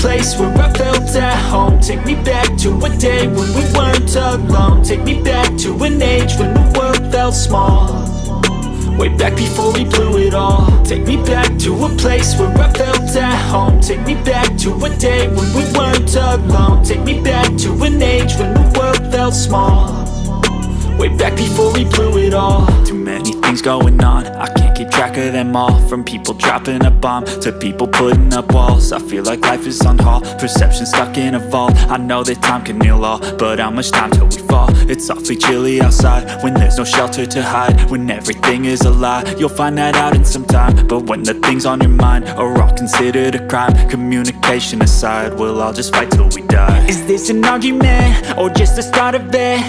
place where I felt at home. Take me back to a day when we weren't alone. Take me back to an age when the world felt small. Way back before we blew it all. Take me back to a place where I felt at home. Take me back to a day when we weren't alone. Take me back to an age when the world felt small. Way back before we blew it all. Too many things going on, I can't keep track of them all. From people dropping a bomb to people putting up walls. I feel like life is on hold, perception stuck in a vault. I know that time can heal all, but how much time till we fall? It's awfully chilly outside when there's no shelter to hide. When everything is a lie, you'll find that out in some time. But when the things on your mind are all considered a crime, communication aside, we'll all just fight till we die. Is this an argument or just the start of it?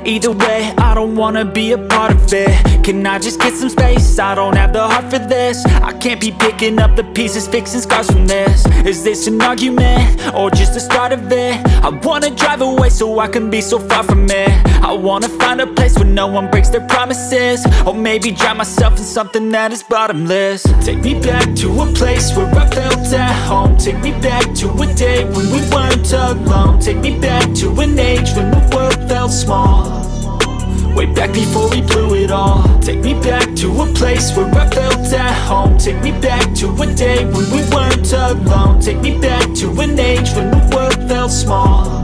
Either way, I don't wanna be a part of it. Can I just get some space? I don't have the heart for this. I can't be picking up the pieces, fixing scars from this. Is this an argument or just the start of it? I wanna drive away so I can be so far from it. I wanna find a place where no one breaks their promises. Or maybe drown myself in something that is bottomless. Take me back to a place where I felt at home. Take me back to a day when we weren't alone. Take me back to an age when the world felt small. Way back before we blew it all. Take me back to a place where I felt at home. Take me back to a day when we weren't alone. Take me back to an age when the world felt small.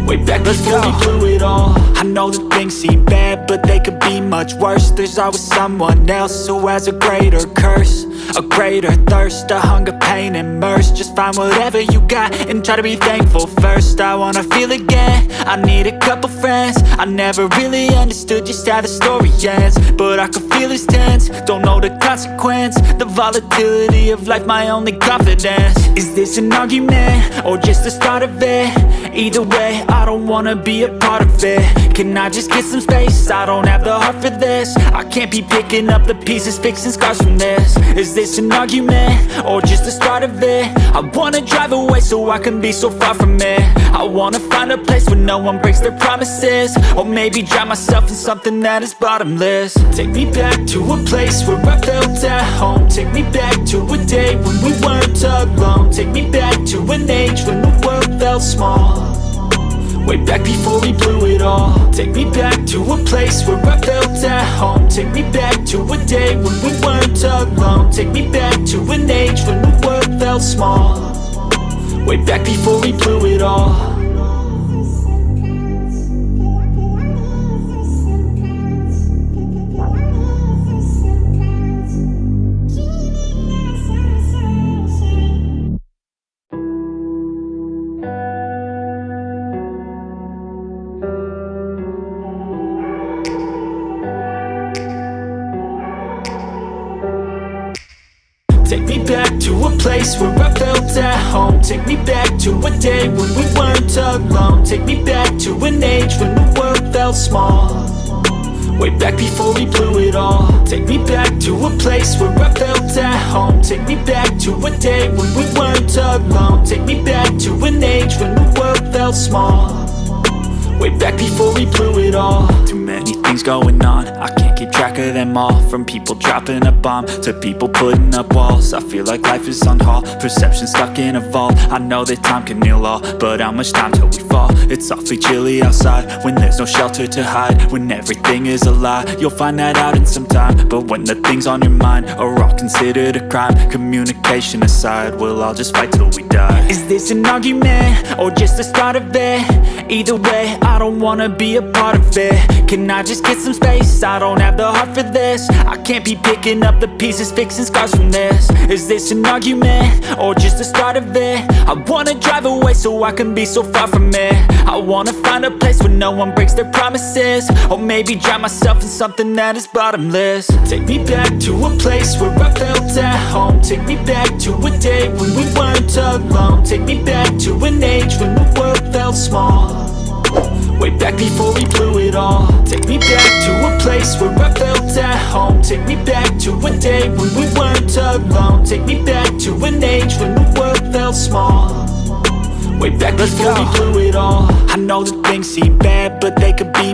Way back before we blew it all. I know that things seem bad, but they could be much worse. There's always someone else who has a greater curse, a greater thirst, a hunger, pain, and mercy. Just find whatever you got and try to be thankful first. I wanna feel again, I need a couple friends. I never really understood just how the story ends, but I can feel it's tense, don't know the consequence. The volatility of life, my only confidence. Is this an argument or just the start of it? Either way, I don't wanna be a part of it. Can I just get some space? I don't have the heart for this. I can't be picking up the pieces, fixing scars from this. Is this an argument or just the start of it? I wanna drive away so I can be so far from it. I wanna find a place where no one breaks their promises. Or maybe drown myself in something that is bottomless. Take me back to a place where I felt at home. Take me back to a day when we weren't alone. Take me back to an age when the world felt small. Way back before we blew it all. Take me back to a place where I felt at home. Take me back to a day when we weren't alone. Take me back to an age when the world felt small. Way back before we blew it all. Take me back to a place where I felt at home. Take me back to a day when we weren't alone. Take me back to an age when the world felt small. Way back before we blew it all. Take me back to a place where I felt at home. Take me back to a day when we weren't alone. Take me back to an age when the world felt small. Way back before we blew it all. Too many things going on, I can't keep track of them all. From people dropping a bomb to people putting up walls. I feel like life is on hold, perception stuck in a vault. I know that time can heal all, but how much time till we fall? It's awfully chilly outside when there's no shelter to hide. When everything is a lie, you'll find that out in some time. But when the things on your mind are all considered a crime, communication aside, we'll all just fight till we die. Is this an argument or just the start of it? Either way, I don't wanna be a part of it. Can I just get some space? I don't have the heart for this. I can't be picking up the pieces, fixing scars from this. Is this an argument or just the start of it? I wanna drive away so I can be so far from it. I wanna find a place where no one breaks their promises. Or maybe drown myself in something that is bottomless. Take me back to a place where I felt at home. Take me back to a day when we weren't alone. Take me back to an age when the world felt small. Way back before we blew it all. Take me back to a place where I felt at home. Take me back to a day when we weren't alone. Take me back to an age when the world felt small. Way back before we blew it all. I know that things seem bad, but they could be